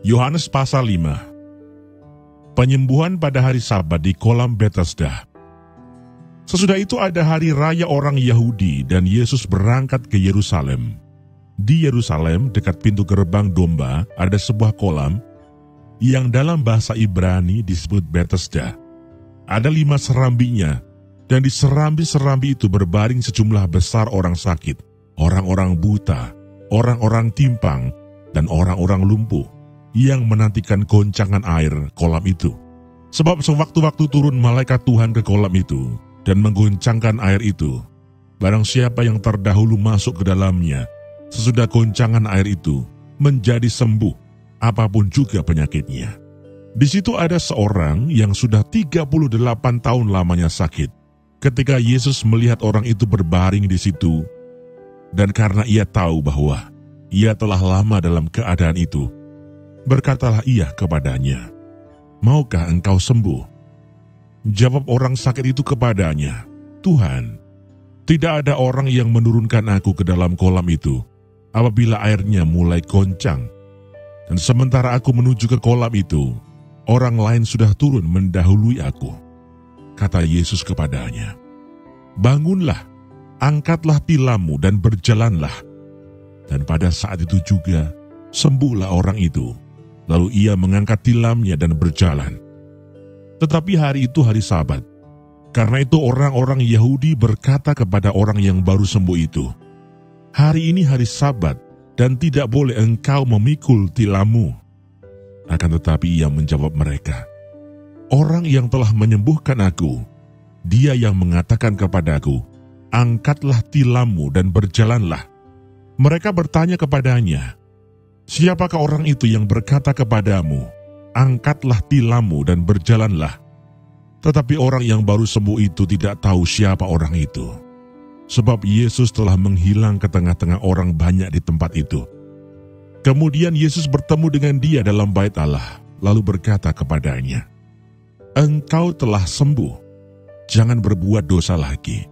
Yohanes pasal 5. Penyembuhan pada hari Sabat di kolam Betesda. Sesudah itu ada hari raya orang Yahudi dan Yesus berangkat ke Yerusalem. Di Yerusalem dekat pintu gerbang domba ada sebuah kolam yang dalam bahasa Ibrani disebut Betesda. Ada 5 serambinya dan di serambi-serambi itu berbaring sejumlah besar orang sakit, orang-orang buta, orang-orang timpang, dan orang-orang lumpuh yang menantikan goncangan air kolam itu. Sebab sewaktu-waktu turun malaikat Tuhan ke kolam itu dan menggoncangkan air itu, barang siapa yang terdahulu masuk ke dalamnya, sesudah goncangan air itu, menjadi sembuh, apapun juga penyakitnya. Di situ ada seorang yang sudah 38 tahun lamanya sakit. Ketika Yesus melihat orang itu berbaring di situ, dan karena ia tahu bahwa ia telah lama dalam keadaan itu, berkatalah ia kepadanya, "Maukah engkau sembuh?" Jawab orang sakit itu kepadanya, "Tuhan, tidak ada orang yang menurunkan aku ke dalam kolam itu apabila airnya mulai goncang. Dan sementara aku menuju ke kolam itu, orang lain sudah turun mendahului aku." Kata Yesus kepadanya, "Bangunlah, angkatlah tilammu dan berjalanlah." Dan pada saat itu juga sembuhlah orang itu. Lalu ia mengangkat tilamnya dan berjalan. Tetapi hari itu hari Sabat. Karena itu orang-orang Yahudi berkata kepada orang yang baru sembuh itu, "Hari ini hari Sabat dan tidak boleh engkau memikul tilammu." Akan tetapi ia menjawab mereka, "Orang yang telah menyembuhkan aku, dia yang mengatakan kepadaku, 'Angkatlah tilammu dan berjalanlah.'" Mereka bertanya kepadanya, "Siapakah orang itu yang berkata kepadamu, 'Angkatlah tilammu dan berjalanlah'?" Tetapi orang yang baru sembuh itu tidak tahu siapa orang itu, sebab Yesus telah menghilang ke tengah-tengah orang banyak di tempat itu. Kemudian Yesus bertemu dengan dia dalam bait Allah, lalu berkata kepadanya, "Engkau telah sembuh, jangan berbuat dosa lagi,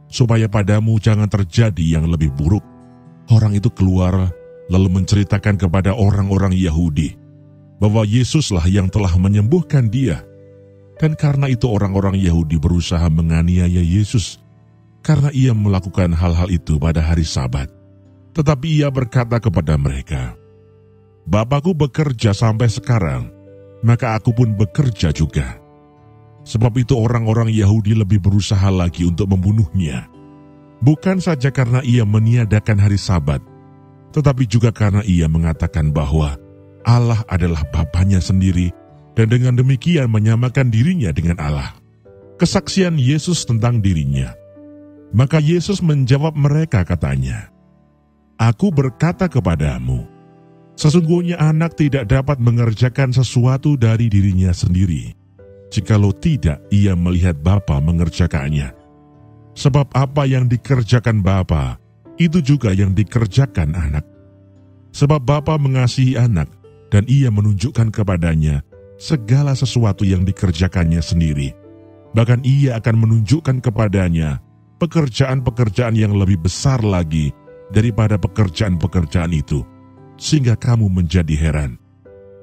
supaya padamu jangan terjadi yang lebih buruk." Orang itu keluar lalu menceritakan kepada orang-orang Yahudi bahwa Yesuslah yang telah menyembuhkan dia. Dan karena itu orang-orang Yahudi berusaha menganiaya Yesus karena ia melakukan hal-hal itu pada hari Sabat. Tetapi ia berkata kepada mereka, "Bapakku bekerja sampai sekarang, maka aku pun bekerja juga." Sebab itu orang-orang Yahudi lebih berusaha lagi untuk membunuhnya. Bukan saja karena ia meniadakan hari Sabat, tetapi juga karena ia mengatakan bahwa Allah adalah Bapanya sendiri dan dengan demikian menyamakan dirinya dengan Allah. Kesaksian Yesus tentang dirinya. Maka Yesus menjawab mereka katanya, "Aku berkata kepadamu, sesungguhnya anak tidak dapat mengerjakan sesuatu dari dirinya sendiri, jikalau tidak ia melihat Bapa mengerjakannya. Sebab apa yang dikerjakan Bapa, itu juga yang dikerjakan anak. Sebab Bapa mengasihi anak, dan ia menunjukkan kepadanya segala sesuatu yang dikerjakannya sendiri. Bahkan ia akan menunjukkan kepadanya pekerjaan-pekerjaan yang lebih besar lagi daripada pekerjaan-pekerjaan itu, sehingga kamu menjadi heran.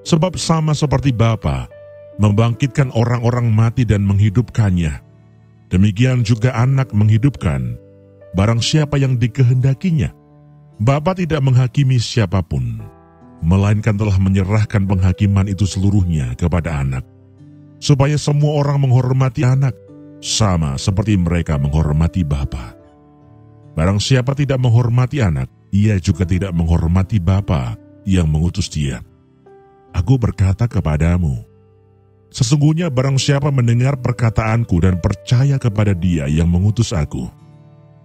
Sebab sama seperti Bapa membangkitkan orang-orang mati dan menghidupkannya, demikian juga anak menghidupkan barang siapa yang dikehendakinya. Bapa tidak menghakimi siapapun, melainkan telah menyerahkan penghakiman itu seluruhnya kepada anak, supaya semua orang menghormati anak, sama seperti mereka menghormati Bapa. Barang siapa tidak menghormati anak, ia juga tidak menghormati Bapa yang mengutus dia. Aku berkata kepadamu, sesungguhnya barang siapa mendengar perkataanku dan percaya kepada dia yang mengutus aku,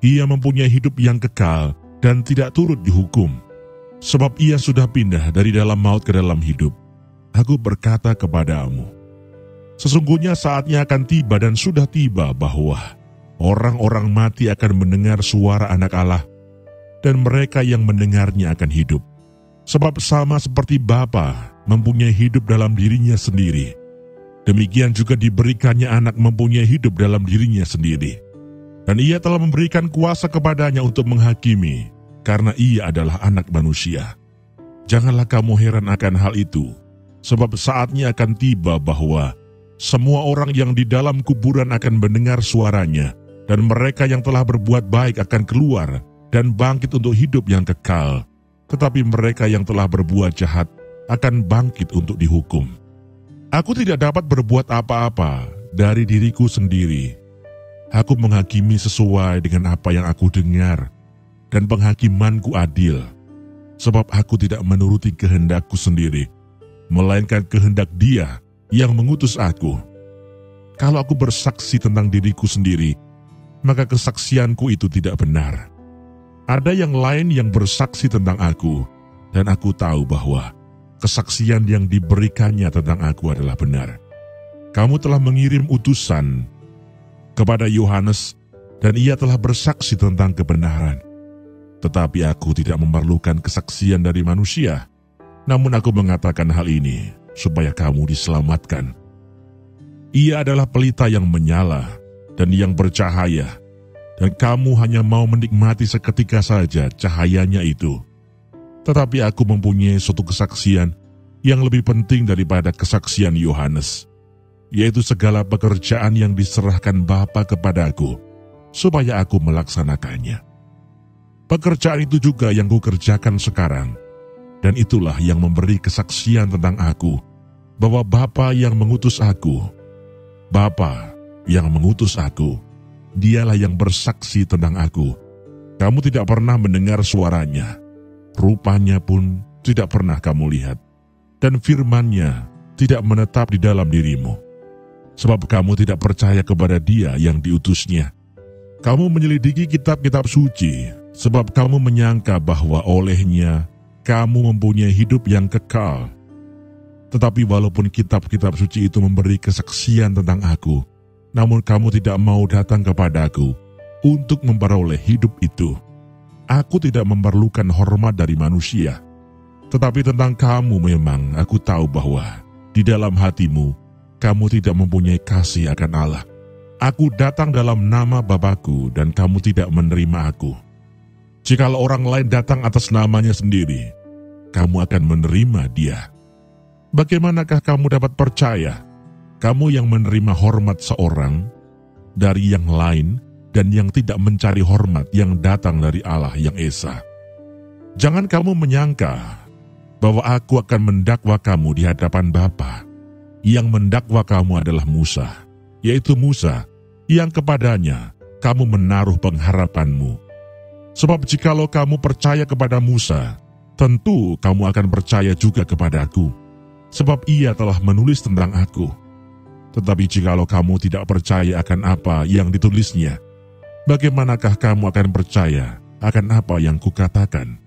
ia mempunyai hidup yang kekal dan tidak turut dihukum, sebab ia sudah pindah dari dalam maut ke dalam hidup. Aku berkata kepadamu, sesungguhnya saatnya akan tiba dan sudah tiba bahwa orang-orang mati akan mendengar suara Anak Allah, dan mereka yang mendengarnya akan hidup. Sebab sama seperti Bapa mempunyai hidup dalam dirinya sendiri, demikian juga diberikannya anak mempunyai hidup dalam dirinya sendiri. Dan ia telah memberikan kuasa kepadanya untuk menghakimi, karena ia adalah anak manusia. Janganlah kamu heran akan hal itu, Sebab saatnya akan tiba bahwa semua orang yang di dalam kuburan akan mendengar suaranya, dan mereka yang telah berbuat baik akan keluar dan bangkit untuk hidup yang kekal. Tetapi mereka yang telah berbuat jahat akan bangkit untuk dihukum. Aku tidak dapat berbuat apa-apa dari diriku sendiri. Aku menghakimi sesuai dengan apa yang aku dengar, dan penghakimanku adil. Sebab aku tidak menuruti kehendakku sendiri, melainkan kehendak Dia yang mengutus aku. Kalau aku bersaksi tentang diriku sendiri, maka kesaksianku itu tidak benar. Ada yang lain yang bersaksi tentang aku, dan aku tahu bahwa kesaksian yang diberikannya tentang aku adalah benar. Kamu telah mengirim utusan kepada Yohanes, dan ia telah bersaksi tentang kebenaran. Tetapi aku tidak memerlukan kesaksian dari manusia. Namun aku mengatakan hal ini supaya kamu diselamatkan. Ia adalah pelita yang menyala dan yang bercahaya, dan kamu hanya mau menikmati seketika saja cahayanya itu. Tetapi aku mempunyai suatu kesaksian yang lebih penting daripada kesaksian Yohanes, yaitu segala pekerjaan yang diserahkan Bapa kepadaku, supaya aku melaksanakannya. Pekerjaan itu juga yang kukerjakan sekarang, dan itulah yang memberi kesaksian tentang aku, bahwa Bapa yang mengutus aku, Dialah yang bersaksi tentang aku. Kamu tidak pernah mendengar suaranya, rupanya pun tidak pernah kamu lihat, dan firman-Nya tidak menetap di dalam dirimu, sebab kamu tidak percaya kepada Dia yang diutusnya. Kamu menyelidiki kitab-kitab suci, sebab kamu menyangka bahwa olehnya kamu mempunyai hidup yang kekal. Tetapi walaupun kitab-kitab suci itu memberi kesaksian tentang aku, namun kamu tidak mau datang kepadaku untuk memperoleh hidup itu. Aku tidak memerlukan hormat dari manusia. Tetapi tentang kamu memang aku tahu bahwa di dalam hatimu kamu tidak mempunyai kasih akan Allah. Aku datang dalam nama Bapa-Ku dan kamu tidak menerima aku. Jikalau orang lain datang atas namanya sendiri, kamu akan menerima dia. Bagaimanakah kamu dapat percaya, kamu yang menerima hormat seorang dari yang lain dan yang tidak mencari hormat yang datang dari Allah yang Esa? Jangan kamu menyangka bahwa aku akan mendakwa kamu di hadapan Bapa. Yang mendakwa kamu adalah Musa, yaitu Musa yang kepadanya kamu menaruh pengharapanmu. Sebab jikalau kamu percaya kepada Musa, tentu kamu akan percaya juga kepadaku, sebab ia telah menulis tentang aku. Tetapi jikalau kamu tidak percaya akan apa yang ditulisnya, bagaimanakah kamu akan percaya akan apa yang kukatakan?